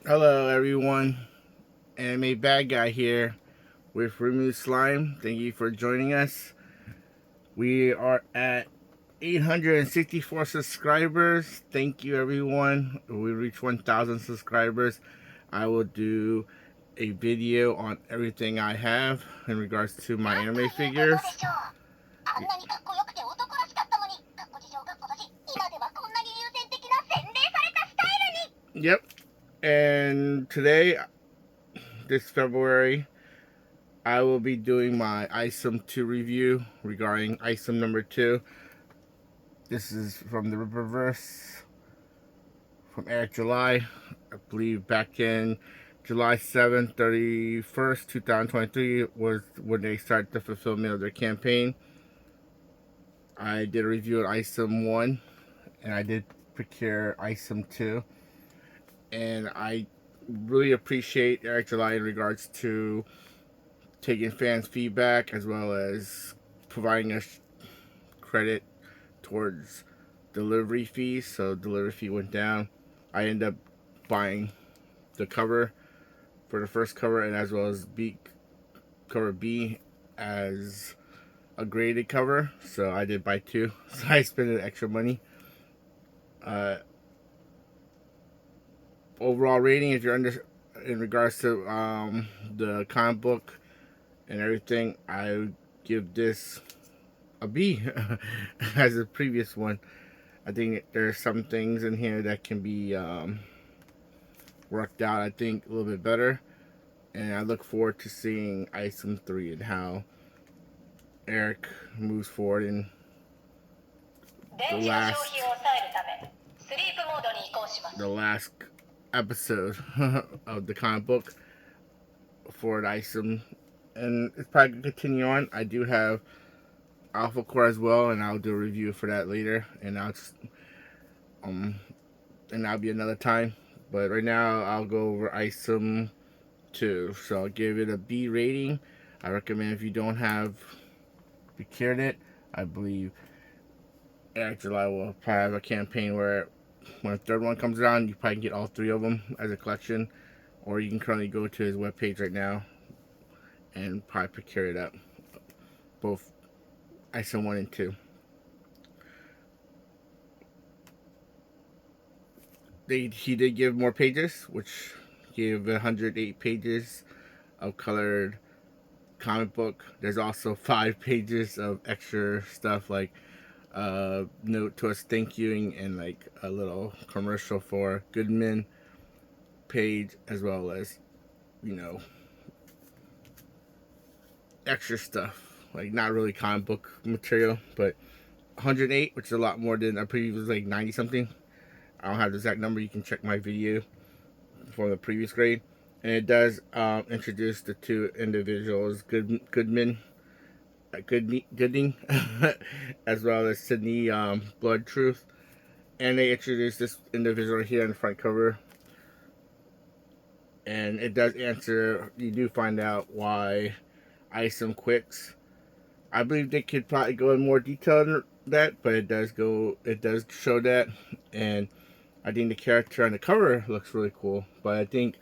Hello everyone, AnimeBadGuy here with Remove Slime. Thank you for joining us. We are at 864 subscribers. Thank you everyone. When we reach 1,000 subscribers, I will do a video on everything I have in regards to my anime figures. Yep. And today, this February, I will be doing my ISOM 2 review regarding ISOM number 2. This is from the reverse from Eric July. I believe back in July 7th, 31st, 2023 was when they started the fulfillment of their campaign. I did a review on ISOM 1 and I did procure ISOM 2. And I really appreciate Eric July in regards to taking fans' feedback as well as providing us credit towards delivery fees. So delivery fee went down. I ended up buying the cover for the first cover and as well as cover B as a graded cover. So I did buy two. So I spent extra money. Overall rating, if you're under in regards to the comic book and everything, I would give this a B as the previous one. I think there's some things in here that can be worked out, I think, a little bit better. And I look forward to seeing ISOM 3 and how Eric moves forward in the last episode of the comic book for the ISOM. And it's probably going to continue on. I do have Alpha Core as well, and I'll do a review for that later. And I'll just, and that'll be another time. But right now, I'll go over ISOM 2. So I'll give it a B rating. I recommend if you don't have procured it, I believe Eric July will probably have a campaign where when the third one comes around, you probably can get all three of them as a collection. Or you can currently go to his webpage right now and probably procure it up. Both ISOM 1 and 2. He did give more pages, which gave 108 pages of colored comic book. There's also 5 pages of extra stuff like note to us thank youing and like a little commercial for Goodman page, as well as, you know, extra stuff like not really comic book material, but 108, which is a lot more than I believe it was like 90 something. I don't have the exact number. You can check my video from the previous grade. And it does introduce the two individuals, Gooding, as well as Sydney Blood Truth. And they introduce this individual here in the front cover. And it does answer, you do find out why ISOM quits. I believe they could probably go in more detail than that, but it does show that. And I think the character on the cover looks really cool, but I think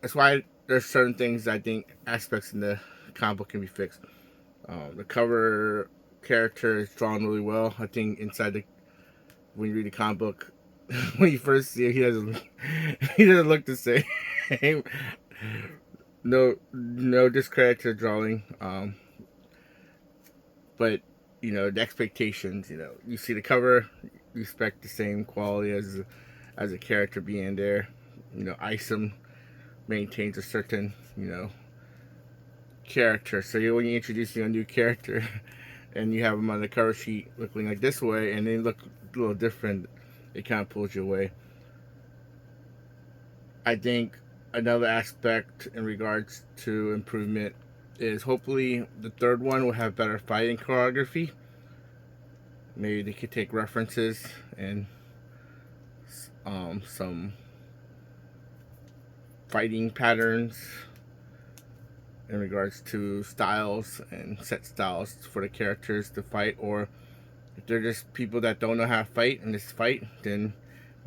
that's why there's certain things I think aspects in the comic book can be fixed. The cover character is drawn really well. I think when you read the comic book, when you first see it, he doesn't look the same. No discredit to drawing, but you know the expectations. You know, you see the cover, you expect the same quality as a character being there. You know, ISOM maintains a certain, you know, character. So when you introduce a new character and you have them on the cover sheet looking like this way, and they look a little different, it kind of pulls you away. I think another aspect in regards to improvement is hopefully the third one will have better fighting choreography. Maybe they could take references and some fighting patterns in regards to styles and set styles for the characters to fight, or if they're just people that don't know how to fight in this fight, then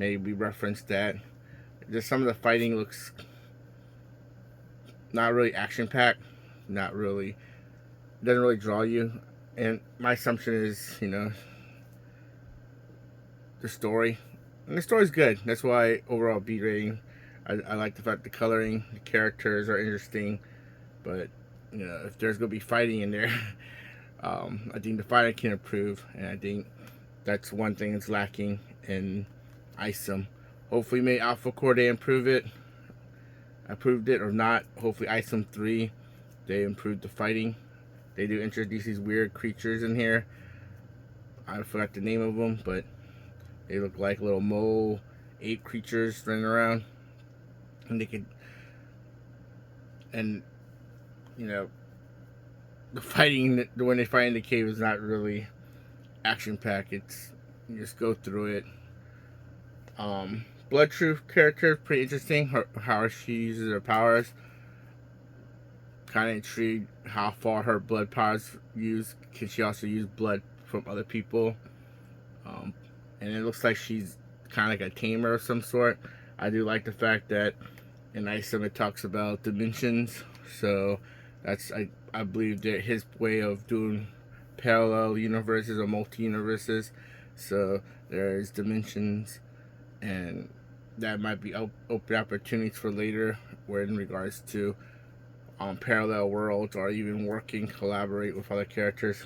maybe reference that. Just some of the fighting looks not really action packed, not really, doesn't really draw you. And my assumption is, the story. And the story's good. That's why overall B rating. I like the fact the coloring, the characters are interesting, but if there's gonna be fighting in there, I think the fighting can improve, and I think that's one thing that's lacking in ISOM. Hopefully, maybe Alpha Core they improved it or not. Hopefully, ISOM 3 they improved the fighting. They do introduce these weird creatures in here. I forgot the name of them, but they look like little mole ape creatures running around, and they could, and the fighting when they fight in the cave is not really action packed. It's you just go through it. Blood Truth character pretty interesting. How she uses her powers. Kind of intrigued how far her blood powers use. Can she also use blood from other people? And it looks like she's kind of like a tamer of some sort. I do like the fact that in ISOM it talks about dimensions. So that's I believe that his way of doing parallel universes or multi-universes. So there's dimensions, and that might be open opportunities for later, where in regards to parallel worlds or even collaborate with other characters.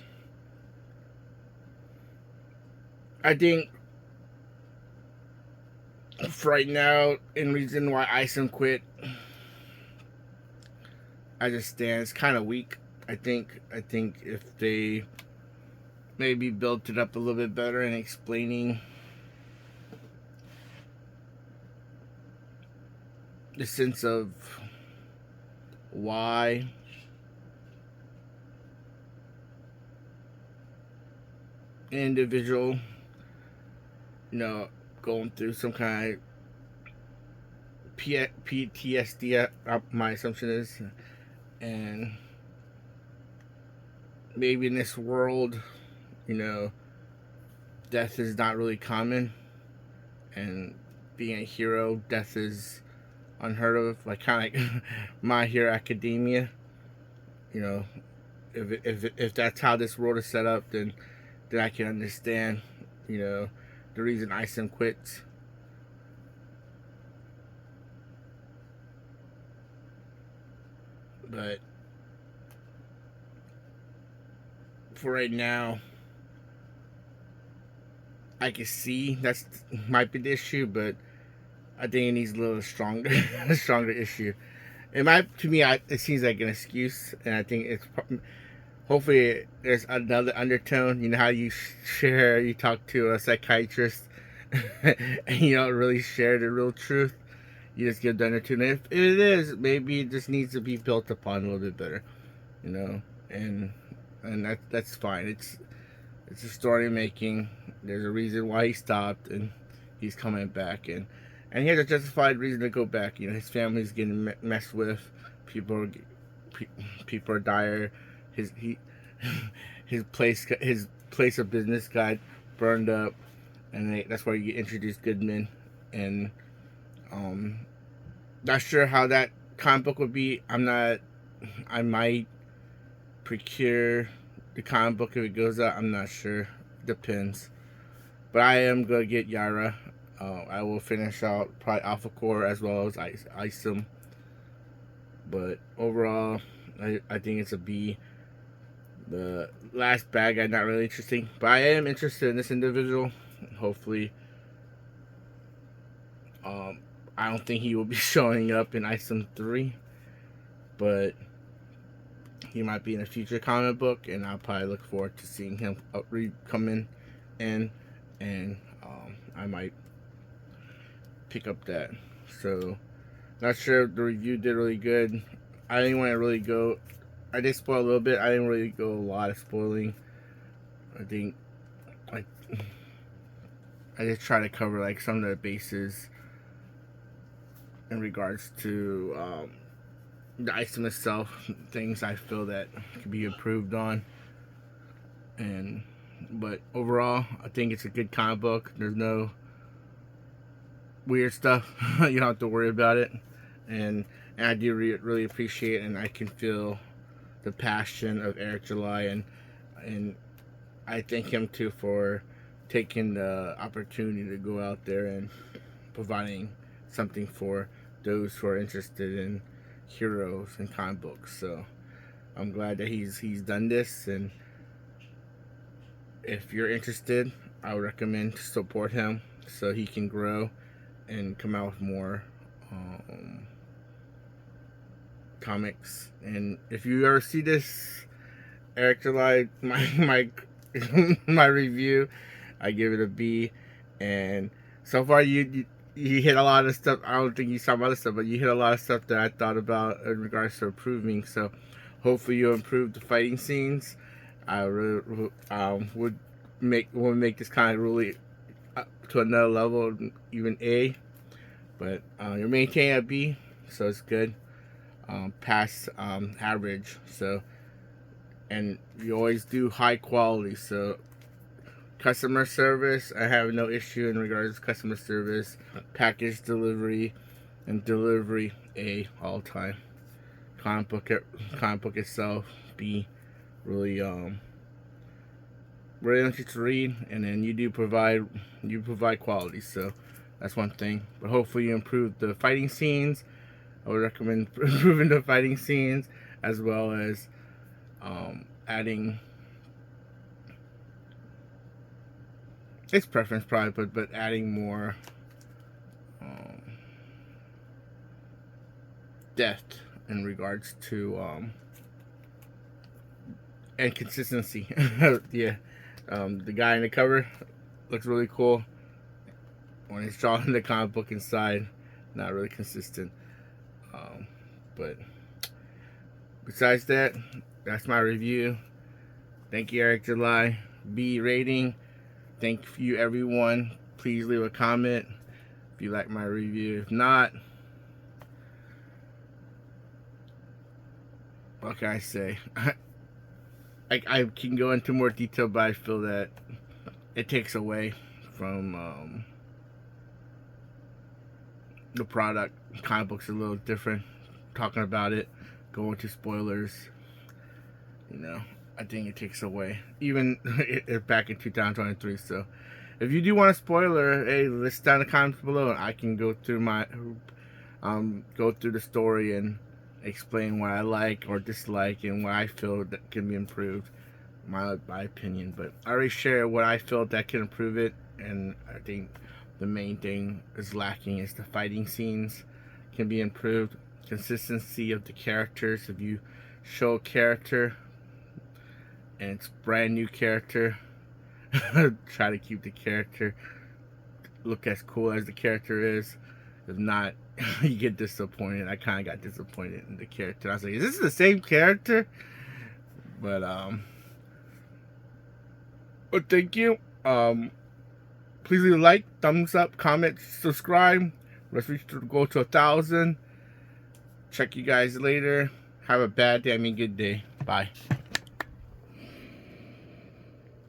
I think for right now, in reason why ISOM quit, I just stand, it's kind of weak. I think if they maybe built it up a little bit better in explaining the sense of why an individual, going through some kind of PTSD, my assumption is, and maybe in this world, death is not really common, and being a hero, death is unheard of, like kind of like My Hero Academia. If that's how this world is set up, then I can understand, the reason ISOM quits. But for right now, I can see that's might be the issue, but I think it needs a little stronger, a stronger issue. To me, it seems like an excuse, and I think it's hopefully there's another undertone. You know how you talk to a psychiatrist, and you don't really share the real truth. You just give the undertone. If it is, maybe it just needs to be built upon a little bit better, and that's fine. It's a story making. There's a reason why he stopped, and he's coming back, and he has a justified reason to go back. His family's getting messed with. People are dire. His place of business got burned up, and that's where you get introduced Goodman, and not sure how that comic book would be. I might procure the comic book if it goes out. I'm not sure. Depends. But I am gonna get Yara. I will finish out probably Alpha Core as well as ISOM. But overall, I think it's a B. The last bad guy, not really interesting. But I am interested in this individual. Hopefully, I don't think he will be showing up in ISOM 3, but he might be in a future comic book, and I'll probably look forward to seeing him come in, and I might pick up that. So, not sure if the review did really good. I didn't want to really go. I did spoil a little bit. I didn't really go a lot of spoiling. I think I just try to cover like some of the bases in regards to the ISOM itself, things I feel that could be improved on. But overall, I think it's a good comic book. There's no weird stuff. You don't have to worry about it. And I do really appreciate it, and I can feel the passion of Eric July, and I thank him too for taking the opportunity to go out there and providing something for those who are interested in heroes and comic books. So I'm glad that he's done this, and if you're interested, I would recommend to support him so he can grow and come out with more comics. And if you ever see this, Eric July, my my review, I give it a B. And so far you hit a lot of stuff. I don't think you saw my other stuff, but you hit a lot of stuff that I thought about in regards to improving. So hopefully you improve the fighting scenes. I really would make this kind of really up to another level, even A. But you're maintaining a B, so it's good. Past average. So, and you always do high quality. So customer service, I have no issue in regards to customer service. Package delivery and delivery, A, all time. Comic book itself, B. Really really interesting to read, and then you provide quality. So that's one thing. But hopefully you improve the fighting scenes. I would recommend improving the fighting scenes, as well as adding, it's preference probably, but adding more depth in regards to and consistency. Yeah, the guy in the cover looks really cool. When it's drawn in the comic book inside, not really consistent. But besides that, that's my review. Thank you, Eric July. B rating. Thank you, everyone. Please leave a comment if you like my review. If not, what can I say? I can go into more detail, but I feel that it takes away from the product. Comic books are a little different. Talking about it, going to spoilers, I think it takes away, even back in 2023. So if you do want a spoiler, hey, list down the comments below, and I can go through the story and explain what I like or dislike and what I feel that can be improved, my opinion. But I already shared what I felt that can improve it, and I think the main thing is lacking is the fighting scenes can be improved. Consistency of the characters. If you show a character and it's brand new character, try to keep the character look as cool as the character is. If not, you get disappointed. I kind of got disappointed in the character. I was like, is this the same character? But thank you. Please leave a like, thumbs up, comment, subscribe. Let's reach to go to 1,000. Check you guys later. Have a bad day. Good day. Bye.